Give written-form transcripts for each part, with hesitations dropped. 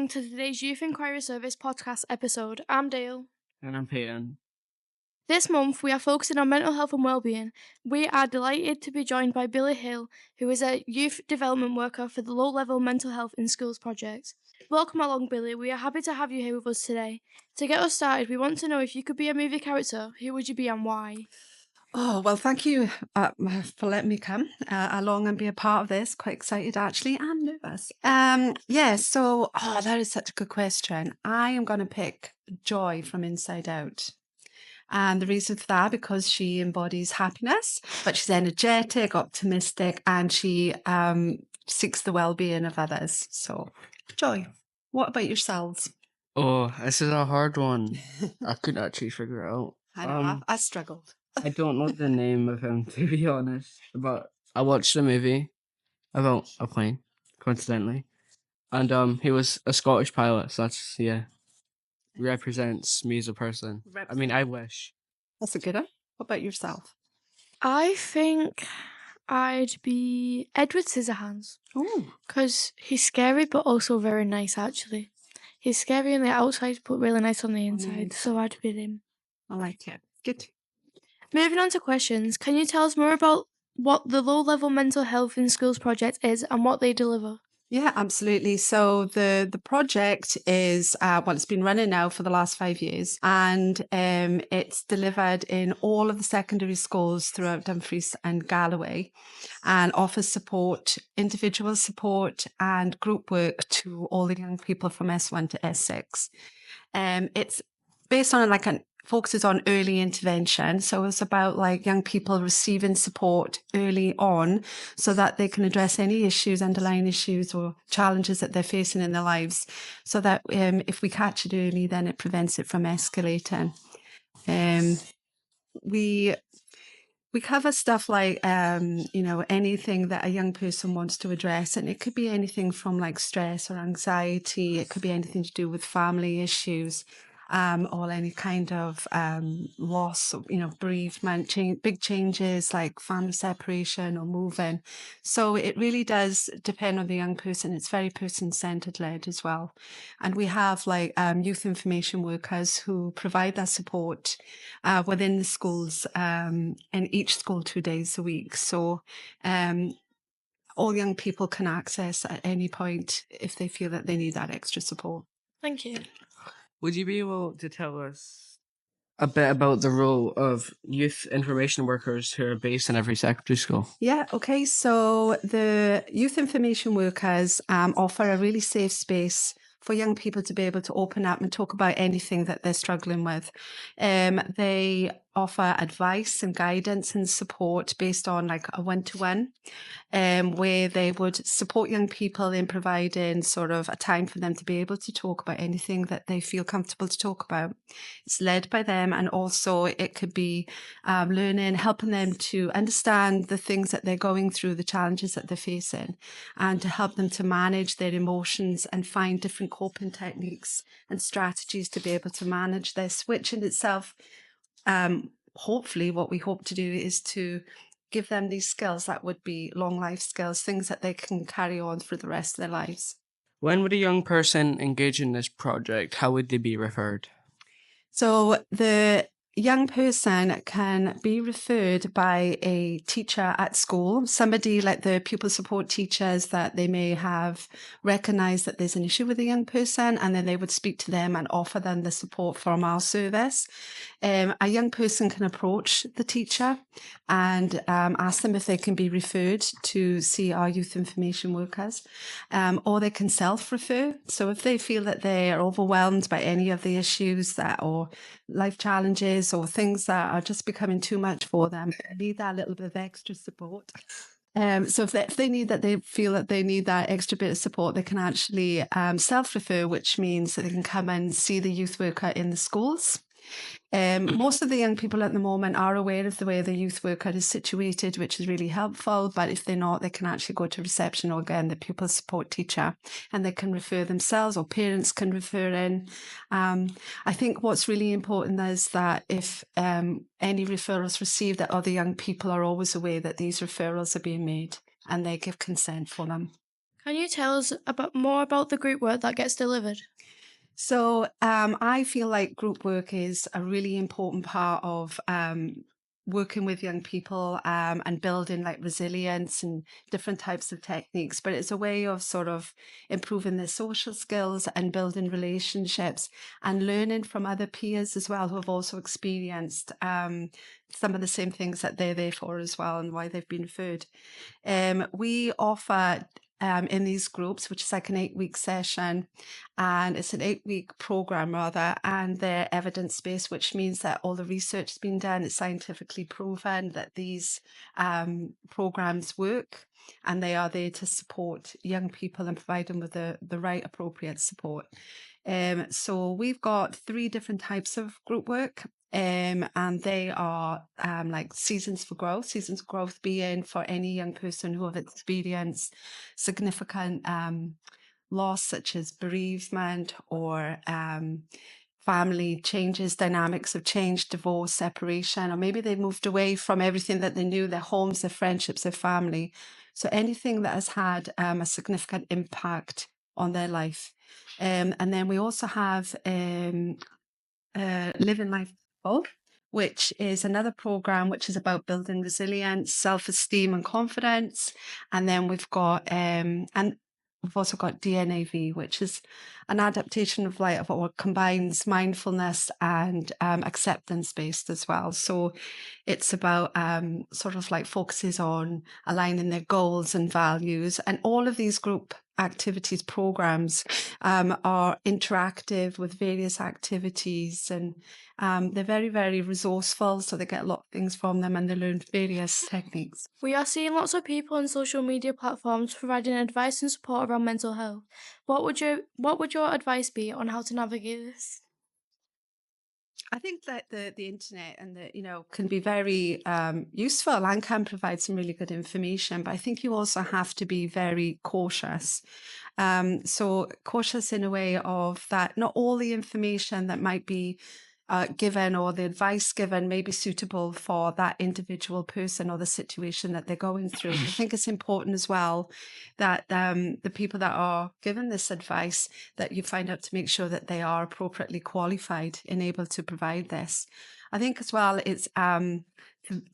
along to today's Youth Enquiry Service Podcast episode. I'm Dale. And I'm Peyton. This month, we are focusing on mental health and wellbeing. We are delighted to be joined by Billie Hill, who is a youth development worker for the Low Level Mental Health in Schools project. Welcome along, Billie. We are happy to have you here with us today. To get us started, we want to know if you could be a movie character, who would you be and why? Oh, well, thank you for letting me come along and be a part of this. Quite excited, actually. I'm nervous. That is such a good question. I am going to pick Joy from Inside Out. And the reason for that, because she embodies happiness, but she's energetic, optimistic, and she seeks the well-being of others. So, Joy, what about yourselves? Oh, this is a hard one. I couldn't actually figure it out. I know, I struggled. I don't know the name of him, to be honest, but I watched a movie about a plane, coincidentally, and he was a Scottish pilot, so that's, represents me as a person. I mean, I wish. That's a good one. What about yourself? I think I'd be Edward Scissorhands. Oh, Because he's scary, but also very nice, actually. He's scary on the outside, but really nice on the inside, so I'd be him. I like it. Good. Moving on to questions, can you tell us more about what the Low Level Mental Health in Schools project is and what they deliver? Yeah, absolutely. So the project is, it's been running now for the last 5 years, and it's delivered in all of the secondary schools throughout Dumfries and Galloway, and offers support, individual support and group work to all the young people from S1 to S6. It's based on focuses on early intervention. So it's about young people receiving support early on so that they can address any issues, underlying issues or challenges that they're facing in their lives. So that if we catch it early, then it prevents it from escalating. We cover stuff like, anything that a young person wants to address. And it could be anything from stress or anxiety. It could be anything to do with family issues. Or any kind of loss, bereavement, big changes like family separation or moving. So it really does depend on the young person. It's very person-centered led as well. And we have youth information workers who provide that support within the schools, in each school 2 days a week. So all young people can access at any point if they feel that they need that extra support. Thank you. Would you be able to tell us a bit about the role of youth information workers who are based in every secondary school? Yeah, okay. So the youth information workers offer a really safe space for young people to be able to open up and talk about anything that they're struggling with. They offer advice and guidance and support based on a one-to-one, where they would support young people in providing sort of a time for them to be able to talk about anything that they feel comfortable to talk about. It's led by them, and also it could be learning, helping them to understand the things that they're going through, the challenges that they're facing, and to help them to manage their emotions and find different coping techniques and strategies to be able to manage this, which in itself, hopefully what we hope to do is to give them these skills that would be long life skills, things that they can carry on for the rest of their lives. When would a young person engage in this project? How would they be referred? So the young person can be referred by a teacher at school, somebody like the pupil support teachers that they may have recognised that there's an issue with a young person, and then they would speak to them and offer them the support from our service. A young person can approach the teacher and ask them if they can be referred to see our youth information workers, or they can self-refer. So if they feel that they are overwhelmed by any of the issues or life challenges or things that are just becoming too much for them, need that little bit of extra support. So if they feel that they need that extra bit of support, they can actually self-refer, which means that they can come and see the youth worker in the schools. Most of the young people at the moment are aware of the way the youth worker is situated, which is really helpful. But if they're not, they can actually go to reception or again, the pupil support teacher, and they can refer themselves, or parents can refer in. I think what's really important is that if any referrals received, that other young people are always aware that these referrals are being made and they give consent for them. Can you tell us more about the group work that gets delivered? So I feel like group work is a really important part of working with young people and building like resilience and different types of techniques. But it's a way of sort of improving their social skills and building relationships and learning from other peers as well who have also experienced some of the same things that they're there for as well and why they've been referred. We offer in these groups, which is like an 8-week session, and it's an 8-week program rather, and they're evidence-based, which means that all the research has been done, it's scientifically proven that these programs work, and they are there to support young people and provide them with the right appropriate support. So we've got 3 different types of group work. And they are like seasons for growth being for any young person who have experienced significant loss, such as bereavement or family changes, dynamics have changed, divorce, separation, or maybe they moved away from everything that they knew, their homes, their friendships, their family. So anything that has had a significant impact on their life. And then we also have Living Life Full, which is another program which is about building resilience, self-esteem and confidence. And then we've got, and we've also got DNAV, which is an adaptation of life or combines mindfulness and acceptance based as well. So it's about sort of like focuses on aligning their goals and values. And all of these group activities programs are interactive with various activities, and they're very, very resourceful, so they get a lot of things from them and they learn various techniques. We are seeing lots of people on social media platforms providing advice and support around mental health. What would your advice be on how to navigate this? I think that the internet and can be very useful and can provide some really good information, but I think you also have to be very cautious. So cautious in a way of that not all the information that might be given or the advice given may be suitable for that individual person or the situation that they're going through. I think it's important as well that the people that are given this advice, that you find out to make sure that they are appropriately qualified and able to provide this. I think as well it's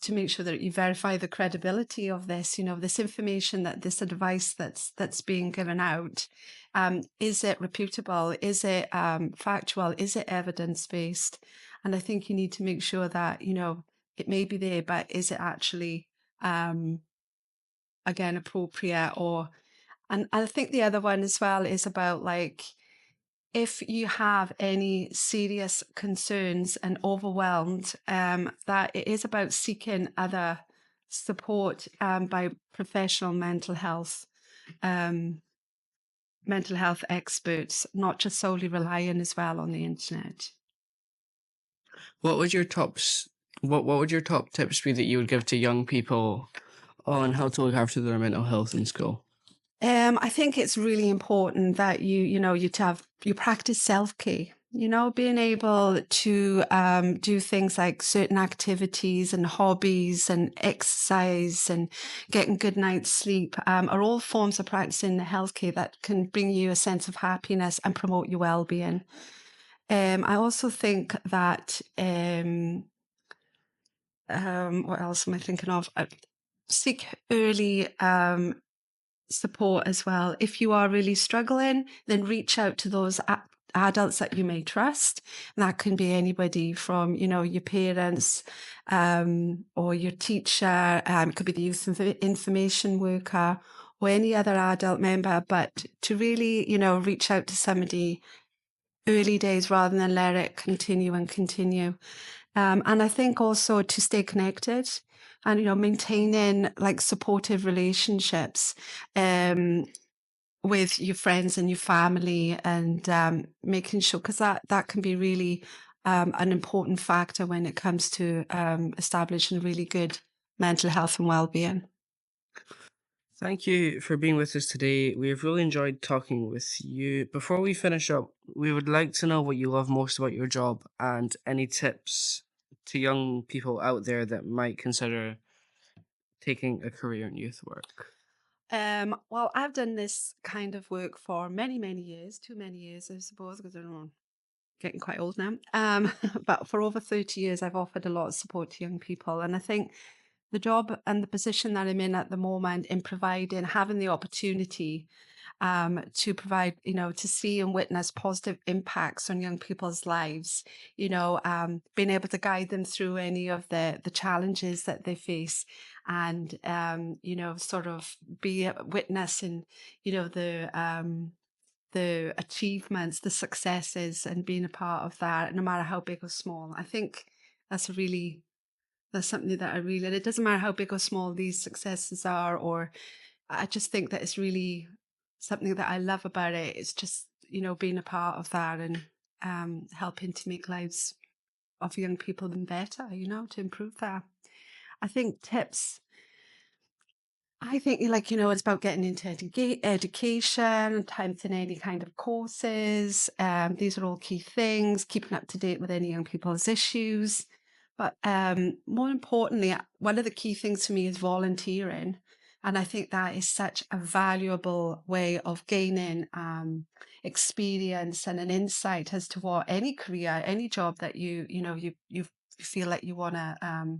to make sure that you verify the credibility of this, this information, that this advice that's being given out. Is it reputable? Is it factual? Is it evidence-based? And I think you need to make sure that, it may be there, but is it actually, again, appropriate? And I think the other one as well is about like, if you have any serious concerns and overwhelmed, that it is about seeking other support by professional mental health experts, not just solely relying as well on the internet. What would your what would your top tips be that you would give to young people on how to look after their mental health in school? I think it's really important that you practice self-care, being able to do things like certain activities and hobbies and exercise and getting good night's sleep are all forms of practicing healthcare that can bring you a sense of happiness and promote your well-being. I also think that what else am I thinking of? Seek early support as well. If you are really struggling, then reach out to those adults that you may trust. And that can be anybody from, your parents or your teacher. It could be the youth information worker or any other adult member. But to really, reach out to somebody early days rather than let it continue and continue. And I think also to stay connected and, maintaining like supportive relationships with your friends and your family and making sure, because that can be really an important factor when it comes to establishing really good mental health and well-being. Thank you for being with us today. We have really enjoyed talking with you. Before we finish up, we would like to know what you love most about your job and any tips to young people out there that might consider taking a career in youth work. Well, I've done this kind of work for many, many years, too many years, I suppose, because I don't know, getting quite old now. But for over 30 years, I've offered a lot of support to young people. And I think the job and the position that I'm in at the moment in providing, having the opportunity to provide, to see and witness positive impacts on young people's lives, being able to guide them through any of the challenges that they face and, sort of be a witness in, the achievements, the successes, and being a part of that, no matter how big or small. I think that's something that and it doesn't matter how big or small these successes are, or I just think that it's really something that I love about it. It's just, being a part of that and helping to make lives of young people better, to improve that. I think tips. I think, it's about getting into education, attempting any kind of courses. These are all key things, keeping up to date with any young people's issues. But more importantly, one of the key things for me is volunteering. And I think that is such a valuable way of gaining experience and an insight as to what any career, any job that you feel like you want to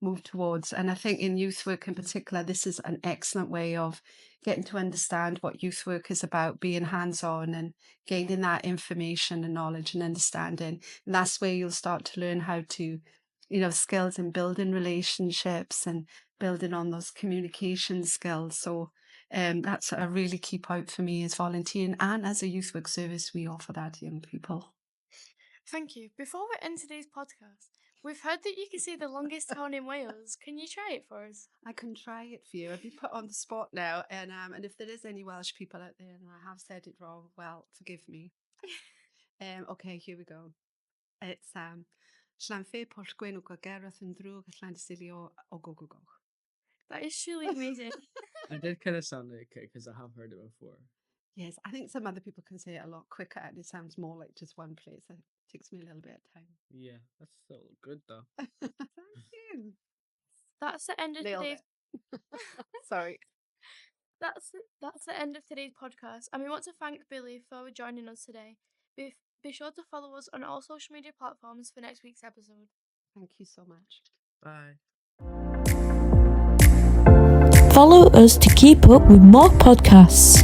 move towards. And I think in youth work in particular, this is an excellent way of getting to understand what youth work is about, being hands-on and gaining that information and knowledge and understanding. And that's where you'll start to learn how to, skills in building relationships and building on those communication skills. So that's a really key point for me is volunteering. And as a youth work service, we offer that to young people. Thank you. Before we end today's podcast, we've heard that you can see the longest town in Wales. Can you try it for us? I can try it for you. I've been put on the spot now, and if there is any Welsh people out there and I have said it wrong, well, forgive me. Okay, here we go. It's Llanfair Pwll Gwyn o Gareth yn drwg a Llansilio o Gogogoch. That is truly amazing. I did kind of sound like it because I have heard it before. Yes, I think some other people can say it a lot quicker and it sounds more like just one place. It takes me a little bit of time. Yeah, that's still good though. Thank you. That's the end of Nailed today's. it. Sorry. That's the end of today's podcast, and we want to thank Billie for joining us today. Be sure to follow us on all social media platforms for next week's episode. Thank you so much. Bye. Follow us to keep up with more podcasts.